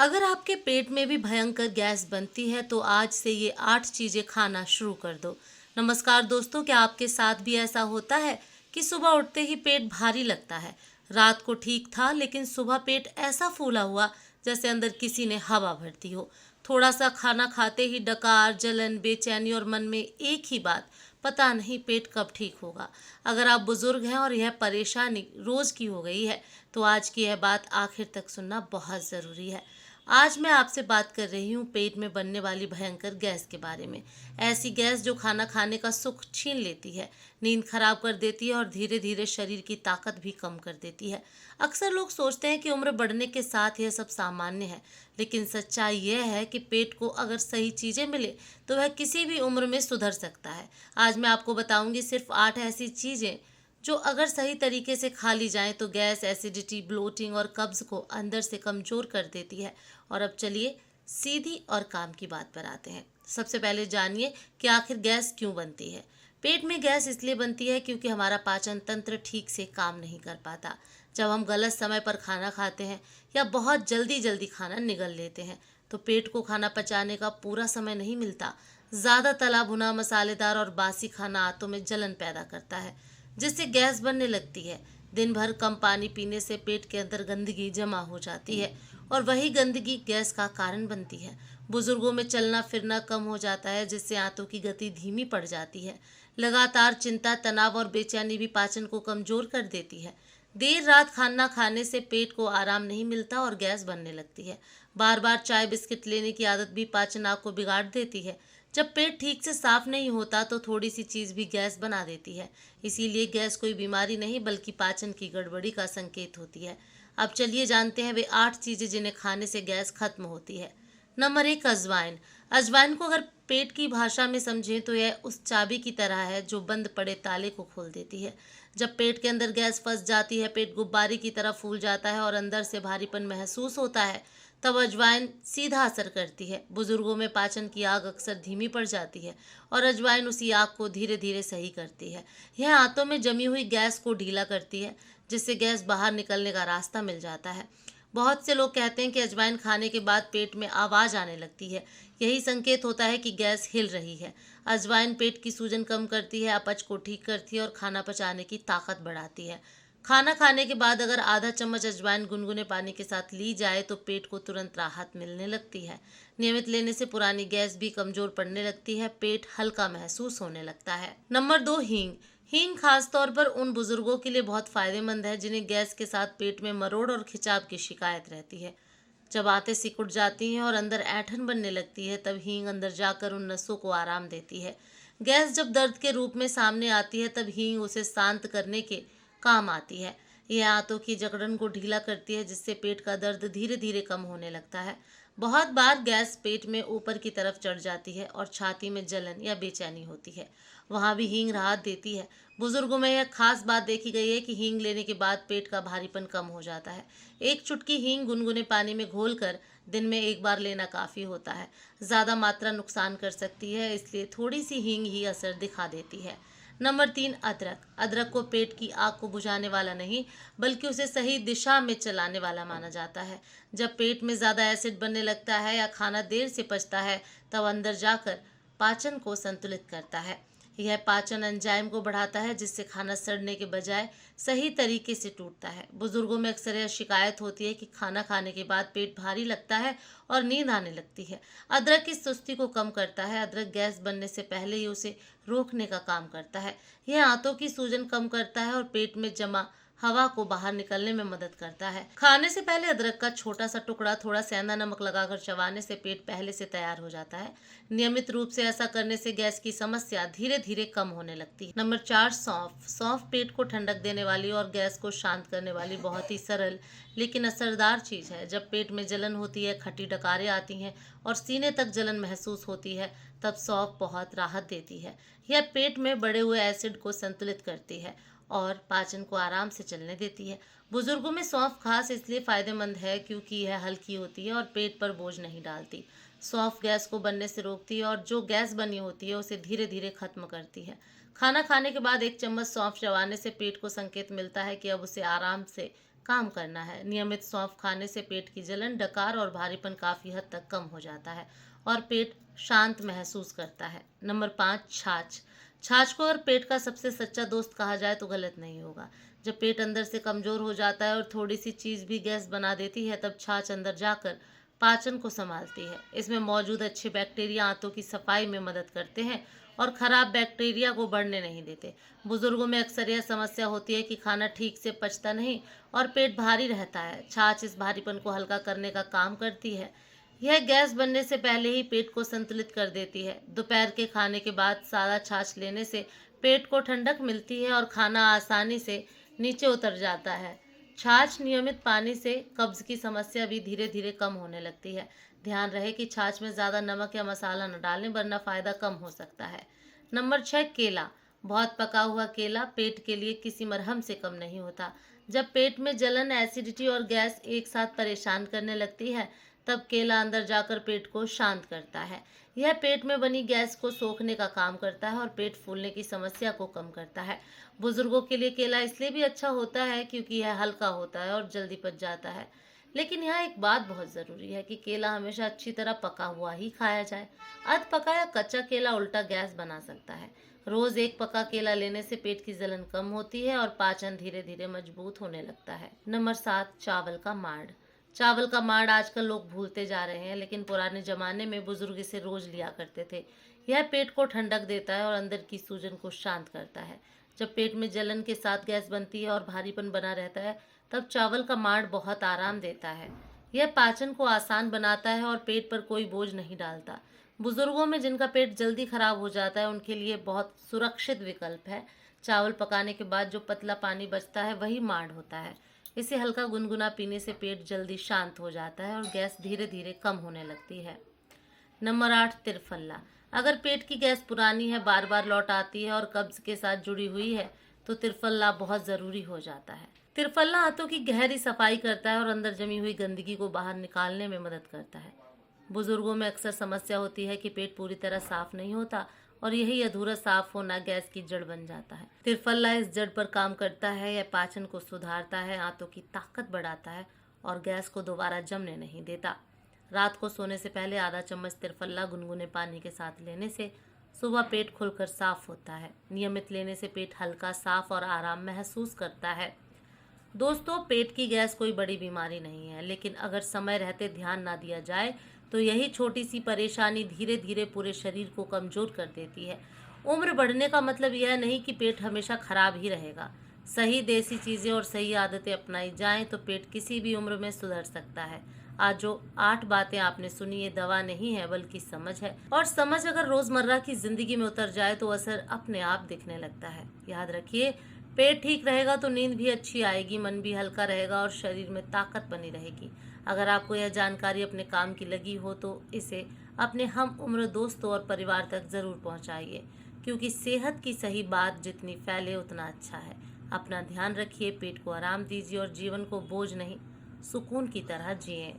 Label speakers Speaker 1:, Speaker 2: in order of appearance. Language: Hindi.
Speaker 1: अगर आपके पेट में भी भयंकर गैस बनती है तो आज से ये 8 चीजें खाना शुरू कर दो। नमस्कार दोस्तों, क्या आपके साथ भी ऐसा होता है कि सुबह उठते ही पेट भारी लगता है? रात को ठीक था लेकिन सुबह पेट ऐसा फूला हुआ जैसे अंदर किसी ने हवा भर दी हो। थोड़ा सा खाना खाते ही डकार, जलन, बेचैनी और मन में एक ही बात, पता नहीं पेट कब ठीक होगा। अगर आप बुजुर्ग हैं और यह परेशानी रोज की हो गई है तो आज की यह बात आखिर तक सुनना बहुत ज़रूरी है। आज मैं आपसे बात कर रही हूँ पेट में बनने वाली भयंकर गैस के बारे में। ऐसी गैस जो खाना खाने का सुख छीन लेती है, नींद खराब कर देती है और धीरे धीरे शरीर की ताकत भी कम कर देती है। अक्सर लोग सोचते हैं कि उम्र बढ़ने के साथ यह सब सामान्य है, लेकिन सच्चाई यह है कि पेट को अगर सही चीज़ें मिले तो वह किसी भी उम्र में सुधर सकता है। आज मैं आपको बताऊंगी सिर्फ 8 ऐसी चीज़ें जो अगर सही तरीके से खा ली जाएं तो गैस, एसिडिटी, ब्लोटिंग और कब्ज को अंदर से कमजोर कर देती है। और अब चलिए सीधी और काम की बात पर आते हैं। सबसे पहले जानिए कि आखिर गैस क्यों बनती है। पेट में गैस इसलिए बनती है क्योंकि हमारा पाचन तंत्र ठीक से काम नहीं कर पाता। जब हम गलत समय पर खाना खाते हैं या बहुत जल्दी जल्दी खाना निगल लेते हैं तो पेट को खाना पचाने का पूरा समय नहीं मिलता। ज़्यादा तला भुना, मसालेदार और बासी खाना आंतों में जलन पैदा करता है जिससे गैस बनने लगती है। दिन भर कम पानी पीने से पेट के अंदर गंदगी जमा हो जाती है और वही गंदगी गैस का कारण बनती है। बुजुर्गों में चलना फिरना कम हो जाता है जिससे आंतों की गति धीमी पड़ जाती है। लगातार चिंता, तनाव और बेचैनी भी पाचन को कमजोर कर देती है। देर रात खाना खाने से पेट को आराम नहीं मिलता और गैस बनने लगती है। बार बार चाय बिस्किट लेने की आदत भी पाचन आग को बिगाड़ देती है। जब पेट ठीक से साफ नहीं होता तो थोड़ी सी चीज़ भी गैस बना देती है। इसीलिए गैस कोई बीमारी नहीं बल्कि पाचन की गड़बड़ी का संकेत होती है। अब चलिए जानते हैं वे 8 चीज़ें जिन्हें खाने से गैस खत्म होती है। नंबर 1, अजवाइन। अजवाइन को अगर पेट की भाषा में समझें तो यह उस चाबी की तरह है जो बंद पड़े ताले को खोल देती है। जब पेट के अंदर गैस फंस जाती है, पेट गुब्बारे की तरह फूल जाता है और अंदर से भारीपन महसूस होता है, तब अजवाइन सीधा असर करती है। बुजुर्गों में पाचन की आग अक्सर धीमी पड़ जाती है और अजवाइन उसी आग को धीरे धीरे सही करती है। यह आंतों में जमी हुई गैस को ढीला करती है जिससे गैस बाहर निकलने का रास्ता मिल जाता है। बहुत से लोग कहते हैं कि अजवाइन खाने के बाद पेट में आवाज़ आने लगती है। यही संकेत होता है कि गैस हिल रही है। अजवाइन पेट की सूजन कम करती है, अपच को ठीक करती है और खाना पचाने की ताकत बढ़ाती है। खाना खाने के बाद अगर आधा चम्मच अजवाइन गुनगुने पानी के साथ ली जाए तो पेट को तुरंत राहत मिलने लगती है। नियमित लेने से पुरानी गैस भी कमजोर पड़ने लगती है, पेट हल्का महसूस होने लगता है। नंबर 2, हींग। हींग खास तौर पर उन बुजुर्गों के लिए बहुत फायदेमंद है जिन्हें गैस के साथ पेट में मरोड़ और खिंचाव की शिकायत रहती है। जब आंतें सिकुड़ जाती हैं और अंदर ऐंठन बनने लगती है तब हींग अंदर जाकर उन नसों को आराम देती है। गैस जब दर्द के रूप में सामने आती है तब हींग उसे शांत करने के काम आती है। यह आंतों की जकड़न को ढीला करती है जिससे पेट का दर्द धीरे धीरे कम होने लगता है। बहुत बार गैस पेट में ऊपर की तरफ चढ़ जाती है और छाती में जलन या बेचैनी होती है, वहाँ भी हींग राहत देती है। बुजुर्गों में यह खास बात देखी गई है कि हींग लेने के बाद पेट का भारीपन कम हो जाता है। एक चुटकी हींग गुनगुने पानी में घोलकर दिन में एक बार लेना काफ़ी होता है। ज़्यादा मात्रा नुकसान कर सकती है, इसलिए थोड़ी सी हींग ही असर दिखा देती है। नंबर 3, अदरक। अदरक को पेट की आग को बुझाने वाला नहीं बल्कि उसे सही दिशा में चलाने वाला माना जाता है। जब पेट में ज़्यादा एसिड बनने लगता है या खाना देर से पचता है तब अंदर जाकर पाचन को संतुलित करता है। यह पाचन एंजाइम को बढ़ाता है जिससे खाना सड़ने के बजाय सही तरीके से टूटता है। बुजुर्गों में अक्सर यह शिकायत होती है कि खाना खाने के बाद पेट भारी लगता है और नींद आने लगती है। अदरक इस सुस्ती को कम करता है। अदरक गैस बनने से पहले ही उसे रोकने का काम करता है। यह आंतों की सूजन कम करता है और पेट में जमा हवा को बाहर निकलने में मदद करता है। खाने से पहले अदरक का छोटा सा टुकड़ा थोड़ा सेंधा नमक लगाकर चबाने से पेट पहले से तैयार हो जाता है। नियमित रूप से ऐसा करने से गैस की समस्या धीरे धीरे कम होने लगती है। नंबर 4, सौंफ। सौंफ पेट को ठंडक देने वाली और गैस को शांत करने वाली बहुत ही सरल लेकिन असरदार चीज़ है। जब पेट में जलन होती है, खट्टी डकारें आती हैं और सीने तक जलन महसूस होती है तब सौंफ बहुत राहत देती है। यह पेट में बढ़े हुए एसिड को संतुलित करती है और पाचन को आराम से चलने देती है। बुजुर्गों में सौंफ खास इसलिए फायदेमंद है क्योंकि यह हल्की होती है और पेट पर बोझ नहीं डालती। सौंफ गैस को बनने से रोकती है और जो गैस बनी होती है उसे धीरे धीरे खत्म करती है। खाना खाने के बाद 1 चम्मच सौंफ चबाने से पेट को संकेत मिलता है कि अब उसे आराम से काम करना है। नियमित सौंफ खाने से पेट की जलन, डकार और भारीपन काफ़ी हद तक कम हो जाता है और पेट शांत महसूस करता है। नंबर 5, छाछ। छाछ को अगर पेट का सबसे सच्चा दोस्त कहा जाए तो गलत नहीं होगा। जब पेट अंदर से कमज़ोर हो जाता है और थोड़ी सी चीज़ भी गैस बना देती है, तब छाछ अंदर जाकर पाचन को संभालती है। इसमें मौजूद अच्छे बैक्टीरिया आंतों की सफाई में मदद करते हैं और खराब बैक्टीरिया को बढ़ने नहीं देते। बुजुर्गों में अक्सर यह समस्या होती है कि खाना ठीक से पचता नहीं और पेट भारी रहता है। छाछ इस भारीपन को हल्का करने का काम करती है। यह गैस बनने से पहले ही पेट को संतुलित कर देती है। दोपहर के खाने के बाद सादा छाछ लेने से पेट को ठंडक मिलती है और खाना आसानी से नीचे उतर जाता है। छाछ नियमित पानी से कब्ज की समस्या भी धीरे धीरे कम होने लगती है। ध्यान रहे कि छाछ में ज़्यादा नमक या मसाला न डालें, वरना फ़ायदा कम हो सकता है। नंबर 6, केला। बहुत पका हुआ केला पेट के लिए किसी मरहम से कम नहीं होता। जब पेट में जलन, एसिडिटी और गैस एक साथ परेशान करने लगती है, तब केला अंदर जाकर पेट को शांत करता है। यह पेट में बनी गैस को सोखने का काम करता है और पेट फूलने की समस्या को कम करता है। बुजुर्गों के लिए केला इसलिए भी अच्छा होता है क्योंकि यह हल्का होता है और जल्दी पच जाता है। लेकिन यहाँ एक बात बहुत ज़रूरी है कि केला हमेशा अच्छी तरह पका हुआ ही खाया जाए। अध पका या कच्चा केला उल्टा गैस बना सकता है। रोज़ एक पका केला लेने से पेट की जलन कम होती है और पाचन धीरे धीरे मजबूत होने लगता है। नंबर 7, चावल का माड़। चावल का माड़ आजकल लोग भूलते जा रहे हैं, लेकिन पुराने जमाने में बुजुर्ग इसे रोज लिया करते थे। यह पेट को ठंडक देता है और अंदर की सूजन को शांत करता है। जब पेट में जलन के साथ गैस बनती है और भारीपन बना रहता है, तब चावल का माड़ बहुत आराम देता है। यह पाचन को आसान बनाता है और पेट पर कोई बोझ नहीं डालता। बुजुर्गों में जिनका पेट जल्दी खराब हो जाता है, उनके लिए बहुत सुरक्षित विकल्प है। चावल पकाने के बाद जो पतला पानी बचता है वही माड़ होता है। इसे हल्का गुनगुना पीने से पेट जल्दी शांत हो जाता है और गैस धीरे धीरे कम होने लगती है। नंबर 8, तिरफल्ला। अगर पेट की गैस पुरानी है, बार बार लौट आती है और कब्ज के साथ जुड़ी हुई है, तो तिरफल्ला बहुत ज़रूरी हो जाता है। तिरफल्ला आंतों की गहरी सफाई करता है और अंदर जमी हुई गंदगी को बाहर निकालने में मदद करता है। बुजुर्गों में अक्सर समस्या होती है कि पेट पूरी तरह साफ नहीं होता और यही अधूरा साफ होना गैस की जड़ बन जाता है। तिरफल्ला इस जड़ पर काम करता है। यह पाचन को सुधारता है, आंतों की ताकत बढ़ाता है और गैस को दोबारा जमने नहीं देता। रात को सोने से पहले आधा चम्मच तिरफल्ला गुनगुने पानी के साथ लेने से सुबह पेट खुलकर साफ होता है। नियमित लेने से पेट हल्का, साफ और आराम महसूस करता है। दोस्तों, पेट की गैस कोई बड़ी बीमारी नहीं है, लेकिन अगर समय रहते ध्यान ना दिया जाए तो यही छोटी सी परेशानी धीरे धीरे पूरे शरीर को कमजोर कर देती है। उम्र बढ़ने का मतलब यह नहीं कि पेट हमेशा खराब ही रहेगा। सही देसी चीज़ें और सही आदतें अपनाई जाएं तो पेट किसी भी उम्र में सुधर सकता है। आज जो 8 बातें आपने सुनी, ये दवा नहीं है बल्कि समझ है, और समझ अगर रोजमर्रा की जिंदगी में उतर जाए तो असर अपने आप दिखने लगता है। याद रखिए, पेट ठीक रहेगा तो नींद भी अच्छी आएगी, मन भी हल्का रहेगा और शरीर में ताकत बनी रहेगी। अगर आपको यह जानकारी अपने काम की लगी हो तो इसे अपने हम उम्र दोस्तों और परिवार तक ज़रूर पहुंचाइए, क्योंकि सेहत की सही बात जितनी फैले उतना अच्छा है। अपना ध्यान रखिए, पेट को आराम दीजिए और जीवन को बोझ नहीं, सुकून की तरह जिएं।